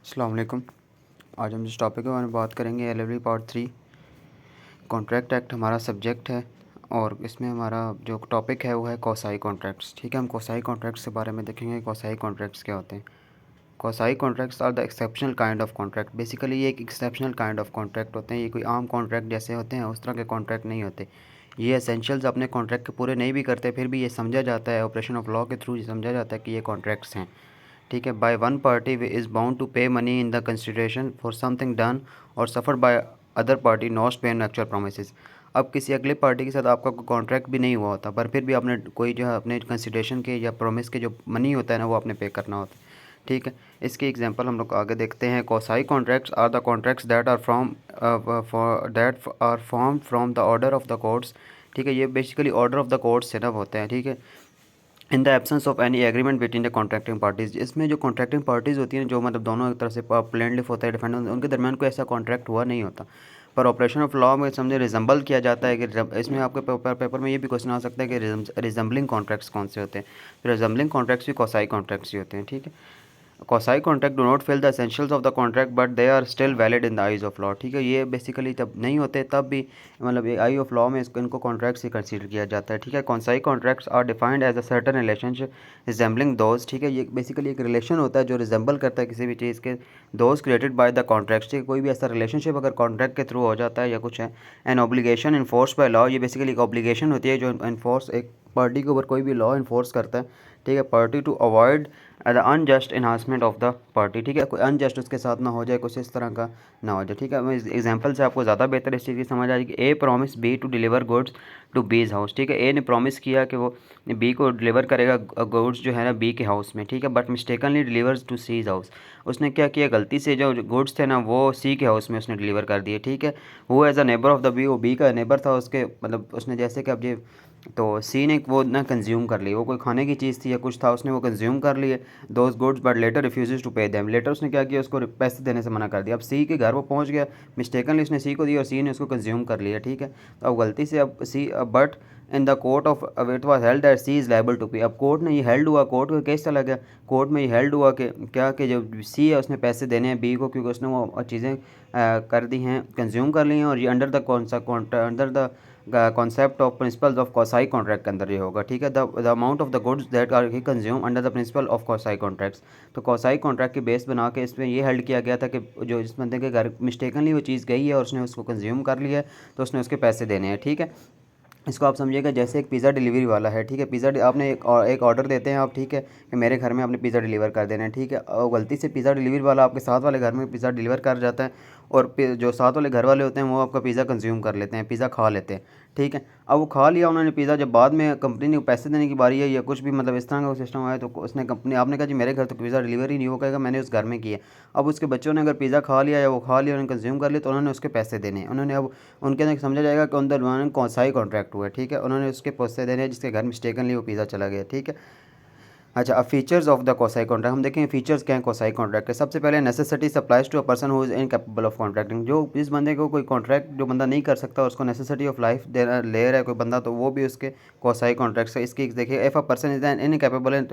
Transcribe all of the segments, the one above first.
अस्सलाम वालेकुम। आज हम जिस टॉपिक के बारे में बात करेंगे LLB पार्ट 3 कॉन्ट्रैक्ट एक्ट हमारा सब्जेक्ट है और इसमें हमारा जो टॉपिक है वो है कोसाई कॉन्ट्रैक्ट्स। ठीक है, हम कोसाई कॉन्ट्रैक्ट्स के बारे में देखेंगे। कोसाई कॉन्ट्रैक्ट्स क्या होते हैं? Quasi contracts are the exceptional kind of contract. Basically ये एक एक्सेप्शनल काइंड ऑफ कॉन्ट्रैक्ट होते हैं। ये कोई आम कॉन्ट्रैक्ट जैसे होते हैं उस तरह के कॉन्ट्रैक्ट नहीं होते। ये एसेंशियल्स अपने कॉन्ट्रैक्ट के पूरे नहीं भी करते, फिर भी ये समझा जाता है, ऑपरेशन ऑफ लॉ के थ्रू समझा जाता है कि ये कॉन्ट्रैक्ट्स हैं। ठीक है, by one party is bound to pay money in the consideration for something done or suffer by other party not pay an actual promise. अब किसी अगले पार्टी के साथ आपका कोई कॉन्ट्रैक्ट भी नहीं हुआ होता, पर फिर भी आपने कोई जो है अपने कंसिडरेशन के या प्रोमिस के जो मनी होता है ना वो आपने पे करना होता है। ठीक है, इसकी एग्जांपल हम लोग आगे देखते हैं। Quasi contracts are the contracts that are form from the order of the courts. ठीक है, ये basically order of the courts set up होते हैं। ठीक है, in the absence of any agreement between the contracting parties. इसमें जो कॉन्ट्रैक्टिंग पार्टीज़ होती हैं, जो मतलब दोनों एक तरफ से प्लेनलिफ होता है, डिफेंडेंट, उनके दरमियान कोई ऐसा कॉन्ट्रैक्ट हुआ नहीं होता, पर ऑपरेशन ऑफ लॉ में समझे रिजम्बल किया जाता है कि इसमें आपके पेपर में ये भी क्वेश्चन आ सकता है कि रिजम्बलिंग कॉन्ट्रैक्ट्स कौन से होते हैं। तो रिजम्बलिंग कॉन्ट्रैक्ट्स भी कोसाई कॉन्ट्रैक्ट्स ही होते हैं। ठीक है, quasi contract do not fill the essentials of the contract but they are still valid in the eyes of law. ठीक है, ये बेसिकली जब नहीं होते तब भी मतलब ये आई ऑफ लॉ में इनको कॉन्ट्रैक्ट्स ही कंसीडर किया जाता है। ठीक है, quasi contracts are defined as a certain relationship resembling those. ठीक है, ये बेसिकली एक रिलेशन होता है जो रिजेंबल करता है किसी भी चीज़ के, those created by the contracts. ठीक है, कोई भी ऐसा रिलेशनशिप अगर कॉन्ट्रैक्ट के थ्रू हो जाता है या कुछ है। An obligation enforce by law, ये बेसिकली एक ऑब्लिगेशन होती है जो इन्फोर्स एक पार्टी के ऊपर कोई भी लॉ इन्फोर्स करता है। ठीक है, party to avoid the unjust enhancement of the party. ठीक है, कोई अनजस्ट उसके साथ ना हो जाए, कुछ इस तरह का ना हो जाए। ठीक है, मैं एग्जांपल से आपको ज़्यादा बेहतर इस चीज़ की समझ आ जाएगी। A promise B to deliver goods to B's house. ठीक है, ए ने प्रॉमिस किया कि वो बी को डिलीवर करेगा गुड्स जो है ना बी के हाउस में। ठीक है, but mistakenly delivers to C's house. उसने क्या किया, गलती से जो गुड्स थे ना वो सी के हाउस में उसने डिलीवर कर दिए। ठीक है, वो as a neighbour of the B, वो बी का नेबर था उसके, मतलब उसने जैसे कि अब ये तो सी ने वो ना कंज्यूम कर ली, वो कोई खाने की चीज़ थी या कुछ था, उसने वो कंज्यूम कर लिए those goods but later refuses to pay them. Later उसने क्या किया, उसको पैसे देने से मना कर दिया। अब सी के घर वो पहुंच गया, मिस्टेकनली उसने सी को दिया और सी ने उसको कंज्यूम कर लिया। ठीक है, तो अब गलती से अब C but in the court of it was held that C is liable to pay. अब कोर्ट में ये हेल्ड हुआ, कोर्ट का केस चला गया, कोर्ट में ये हेल्ड हुआ कि क्या कि जो सी है उसने पैसे देने हैं बी को, क्योंकि उसने वो चीज़ें कर दी हैं, कंज्यूम कर ली हैं, और ये under the under the concept of principles of quasi contract के अंदर ये होगा। ठीक है, the amount of the goods that are he consume under the principle of quasi contracts. तो कोसाई कॉन्ट्रैक्ट की बेस बना के इसमें ये हेल्ड किया गया था कि जो जिस बंदे के घर मिस्टेकनली वो चीज़ गई है और उसने उसको कंज्यूम कर लिया है तो उसने उसके पैसे देने हैं। ठीक है, इसको आप समझिएगा जैसे एक पिज़्ज़ा डिलीवरी वाला है। ठीक है, पिज़्ज़ा आपने एक ऑर्डर देते हैं आप, ठीक है, कि मेरे घर में आपने पिज़्ज़ा डिलीवर कर देना है। ठीक है, और गलती से पिज़्ज़ा डिलीवरी वाला आपके साथ वाले घर में पिज़्ज़ा डिलीवर कर जाता है और जो साथ वाले घर वाले होते हैं वो आपका पिज़्ज़ा कंज्यूम कर लेते हैं, पिज़्ज़ा खा लेते हैं। ठीक है, अब वो खा लिया उन्होंने पिज़्ज़ा, जब बाद में कंपनी ने पैसे देने की बारी है या कुछ भी मतलब इस तरह का सिस्टम आया तो उसने कंपनी, आपने कहा जी मेरे घर तो पिज़्ज़ा डिलीवरी नहीं हो कहेगा, मैंने उस घर में किया। अब उसके बच्चों ने अगर पिज़्ज़ा खा लिया या वो खा लिया, उन्होंने कंज्यूम कर लिया, तो उन्होंने उसके पैसे देने हैं। उन्होंने अब उनके अंदर समझा जाएगा कि उनके दरमियान कौन सा ही कॉन्ट्रैक्ट हुआ है। ठीक है, उन्होंने उसके पैसे देने हैं जिसके घर मिस्टेकनली वो पिज़्ज़ा चला गया। ठीक है, अच्छा, अब features of the Kosai contract हम देखें, फीचर्स क्या हैं कोसाई कॉन्ट्रैक्ट के। सबसे पहले necessity supplies to a person who is incapable of contracting. जो जिस बंदे को कोई कॉन्ट्रैक्ट जो बंदा नहीं कर सकता उसको नेसेसिटी ऑफ लाइफ दे रहा ले रहा है कोई बंदा, तो वो भी उसके कोसाई कॉन्ट्रैक्ट से। इसकी देखिए, if a person is an incapable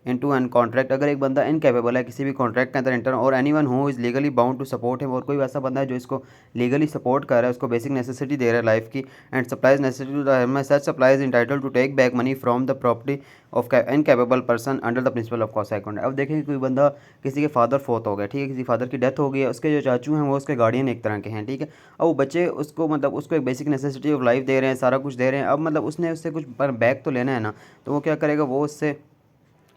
into an contract, अगर एक बंदा इनकैपेबल है किसी भी कॉन्ट्रैक्ट के अंदर इंटर, और anyone who is legally bound to support him, और कोई ऐसा बंदा है जो इसको लीगली सपोर्ट कर रहा है, उसको बेसिक नेसेसिटी दे रहा है लाइफ की, and supplies necessity to the such supplies entitle to take back money from the property of incapable person under the principle of quasi contract. अब देखें कोई बंदा, किसी के फादर फोत हो गए, ठीक है, किसी फादर की डेथ हो गई है, उसके जो चाचू हैं वो उसके गार्डियन एक तरह के हैं। ठीक है, अब वो बच्चे उसको मतलब उसको एक बेसिक नेसेसिटी ऑफ लाइफ दे रहे हैं, सारा कुछ दे रहे हैं। अब मतलब उसने उससे कुछ बैक तो लेना है ना, तो वो क्या करेगा, वो उससे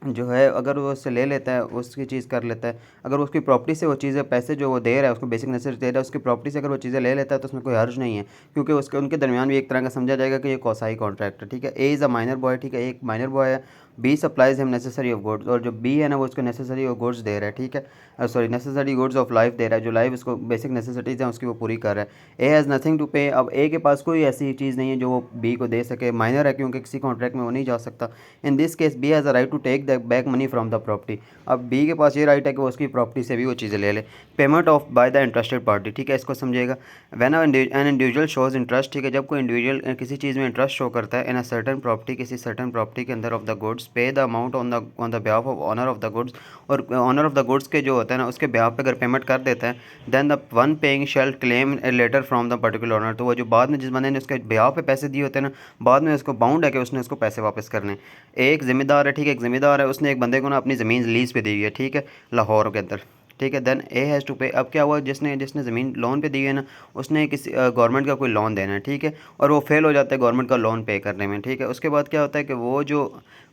जो है अगर वो उससे ले लेता है, उसकी चीज़ कर लेता है, अगर उसकी प्रॉपर्टी से वो चीज़ें पैसे जो वो दे रहा है उसको बेसिक नेसेसिटी दे रहा है, उसकी प्रॉपर्टी से अगर वो चीज़ें ले लेता है तो उसमें कोई हर्ज नहीं है, क्योंकि उसके उनके दरमियान भी एक तरह का समझा जाएगा कि ये कोसाई कॉन्ट्रैक्ट है। ठीक है, A is a minor boy, ठीक है, एक माइनर बॉय है, B supplies him necessary of goods, और जो बी है ना वो उसको नेसेसरी ऑफ गुड्स दे रहा है। ठीक है, sorry, necessary goods of life दे रहा है, जो लाइफ उसको बेसिक नेसेसिटीज़ हैं उसकी वो पूरी कर रहा है। A has nothing to pay, अब ए के पास कोई ऐसी चीज़ नहीं है जो वो बी को दे सके, माइनर है क्योंकि किसी कॉन्ट्रैक्ट में वो नहीं जा सकता। In this case B has a right to take back money from the property. अब बी के पास ये राइट है कि वो उसकी प्रॉपर्टी से भी वो चीज़ें ले ले। Payment of by the interested party, ठीक है, इसको समझिएगा। When an individual shows interest, ठीक है, जब कोई इंडिविजुअल किसी चीज़ में इंटरेस्ट शो करता है इन अ सर्टन प्रॉपर्टी, किसी सर्टन प्रॉपर्टी के अंदर of the goods, pay the amount on the behalf of owner of the goods, और ऑनर ऑफ द गुड्स के जो होता है ना उसके बिहाफ पे अगर पेमेंट कर देता है, then the one paying shall claim later from the particular owner, तो वो जो बाद में जिस बंदे ने उसके बिहाफ पे पैसे दिए होते हैं ना, बाद में उसको बाउंड है कि उसने उसको पैसे वापस करने। एक ज़िम्मेदार है, ठीक है, एक ज़िम्मेदार है, उसने एक बंदे को ना अपनी ज़मीन लीज़ पे दी हुई है, ठीक है, लाहौर के अंदर, ठीक है। Then A has to pay, अब क्या हुआ, जिसने जिसने ज़मीन लोन पे दी है ना, उसने किसी गवर्नमेंट का कोई लोन देना है, ठीक है, और वो फेल हो जाता है गवर्नमेंट का लोन पे करने में, ठीक है। उसके बाद क्या होता है कि वो जो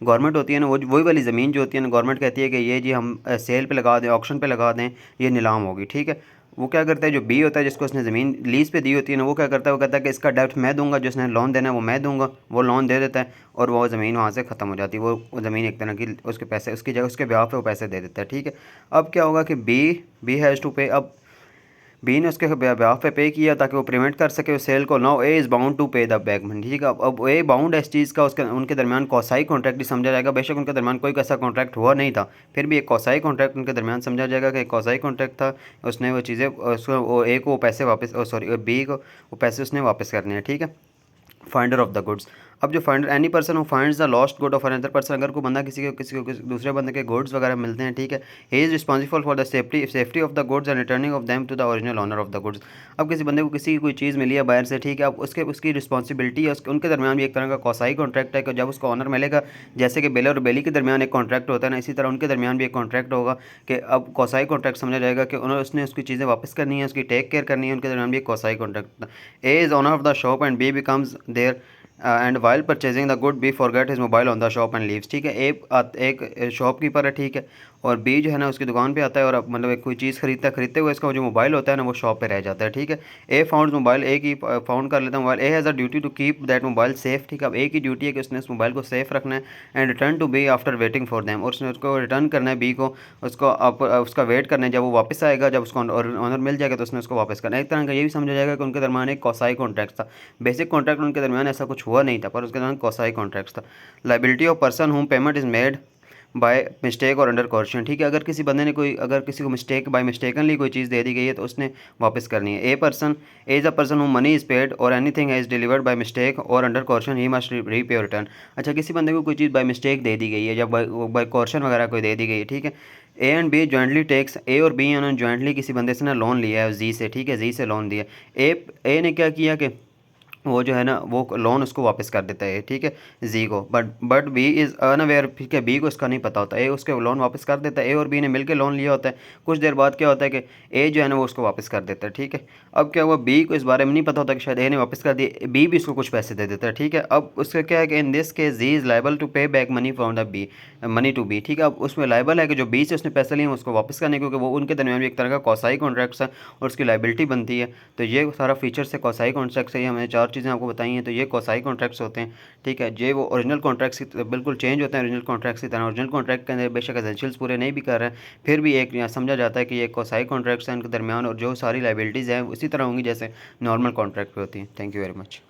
गवर्नमेंट होती है ना, वो वही वाली ज़मीन जो होती है ना, गवर्नमेंट कहती है कि ये जी हम सेल पे लगा दें, ऑक्शन पे लगा दें, ये नीलाम होगी, ठीक है। वो क्या करता है, जो बी होता है जिसको उसने ज़मीन लीज़ पे दी होती है ना, वो क्या करता है, वो कहता है कि इसका डेप्थ मैं दूंगा, जिसने लोन देना है वो मैं दूंगा, वो लोन दे देता है और वो ज़मीन वहाँ से ख़त्म हो जाती है, वो ज़मीन एक तरह की उसके पैसे, उसकी जगह उसके ब्याह पे वो पैसे दे देता है, ठीक है। अब क्या होगा कि बी हैज़ टू पे, अब बी ने उसके ब्याह पे किया ताकि वो प्रिवेंट कर सके उस सेल को। Now A is bound to pay the back money, ठीक है। अब ए बाउंड है इस चीज़ का, उसके उनके दरमियान कौसाई कॉन्ट्रैक्ट ही समझा जाएगा। बेशक उनके दरमियान कोई ऐसा कॉन्ट्रैक्ट हुआ नहीं था, फिर भी एक कौसाई कॉन्ट्रैक्ट उनके दरमियान समझा जाएगा कि एक कौसाई कॉन्ट्रैक्ट था। उसने वो चीज़ें उसको वो ए को वो पैसे वापस, सॉरी बी को वो पैसे उसने वापस करने हैं, ठीक है। फाइंडर ऑफ द गुड्स, अब जो finder any person who finds the lost good of another person, अगर कोई बंदा किसी दूसरे बंदे के गुड्स वगैरह मिलते हैं, ठीक है, he is responsible for the safety of the goods and returning of them to the original owner of the goods. अब किसी बंदे को किसी की कोई चीज़ मिली है बाहर से, ठीक है, अब उसकी रिस्पॉन्सिबिलिटी है, उनके दरमियान भी एक तरह का कौसाई कॉन्ट्रैक्ट है कि जब उसको ऑनर मिलेगा, जैसे कि बेलर और बेली के दरमियान एक कॉन्ट्रैक्ट होता है ना, इसी तरह उनके दरमियान भी एक कॉन्ट्रैक्ट होगा कि अब कौसाई कॉन्ट्रैक्ट समझा जाएगा कि उसने उसकी चीज़ें वापस करनी है, उसकी टेक केयर करनी है, उनके दरमियान भी एक कौसाई कॉन्ट्रैक्ट था। A is owner of the shop and B becomes there and while purchasing the good B forget his mobile on the shop and leaves, ठीक है। एक शॉपकीपर है, ठीक है, और बी जो है ना उसकी दुकान पे आता है और मतलब एक कोई चीज़ खरीदते हुए इसका जो मोबाइल होता है ना वो शॉप पे रह जाता है, ठीक है। ए फाउंड मोबाइल, ए की फाउंड कर लेता है mobile. A has a duty to keep that mobile safe, ठीक है। अब ए की ड्यूटी है कि उसने उस मोबाइल को सेफ रखना है and return to B after waiting for them, और उसने उसको रिटर्न करना है बी को, उसको उसका वेट करना है, जब वो वापस आएगा, जब उसको ऑनर मिल जाएगा तो उसने उसको वापस करना है। एक तरह का ये भी समझा जाएगा कि उनके दरमियान एक कौसाई कॉन्ट्रैक्ट था। बेसिक कॉन्ट्रैक्ट उनके दरमियान ऐसा कुछ हुआ नहीं था, पर उसके दरमियान कौसाई कॉन्ट्रैक्ट था। Liability of person home payment is made by mistake or under कॉर्शन, ठीक है। अगर किसी बंदे ने अगर किसी को बाय मिस्टेकनली कोई चीज़ दे दी गई है तो उसने वापस करनी है। A is a person who money is paid or anything is delivered by mistake or under coercion he must repay return. अच्छा, किसी बंदे को कोई चीज़ बाय मिस्टेक दे दी गई है, जब बाय कॉर्शन वगैरह कोई दे दी गई है, ठीक है। A and B jointly takes, A और बी उन्होंने जॉइंटली किसी बंदे से ना लोन लिया है जी से, ठीक है, जी से लोन दिया। ए ने क्या किया कि वो जो है ना वो लोन उसको वापस कर देता है, ठीक है, जी को, बट बी इज़ अनअवेयर, ठीक है, बी को इसका नहीं पता होता। ए उसके लोन वापस कर देता है, ए और बी ने मिलकर लोन लिया होता है। कुछ देर बाद क्या होता है कि ए जो है ना वो उसको वापस कर देता है, ठीक है। अब क्या हुआ, बी को इस बारे में नहीं पता होता कि शायद ए ने वापस कर दिए, बी भी उसको कुछ पैसे दे देता है, ठीक है। अब उसका क्या है कि in this case G is liable to pay back money from the B, money to B, ठीक है। अब उसमें लाइबल है कि जो बी से उसने पैसे लिए उसको वापस करने, क्योंकि वो उनके दरमियान भी एक तरह का कौसाई कॉन्ट्रैक्ट्स है और उसकी लाइबिलिटी बनती है। तो ये सारा फीचर्स है कौसाई कॉन्ट्रैक्ट से, ये हमने 4 चीज़ें आपको बताई हैं। तो ये कौसाई कॉन्ट्रैक्ट्स होते हैं, ठीक है। ये वो ओरिजिनल कॉन्ट्रैक्ट्स की बिल्कुल चेंज होते हैं ओरिजिनल कॉन्ट्रैक्ट्स की तरह। ओरिजिनल कॉन्ट्रैक्ट के अंदर बेशक एसेंशियल्स पूरे नहीं भी कर रहे हैं, फिर भी एक यहाँ समझा जाता है कि ये कौसाई कॉन्ट्रैक्ट्स हैं इनके दरमियान, और जो सारी लाइबिलिटीज़ हैं उसी तरह होंगी जैसे नॉर्मल कॉन्ट्रैक्ट पे होती हैं। Thank you very much.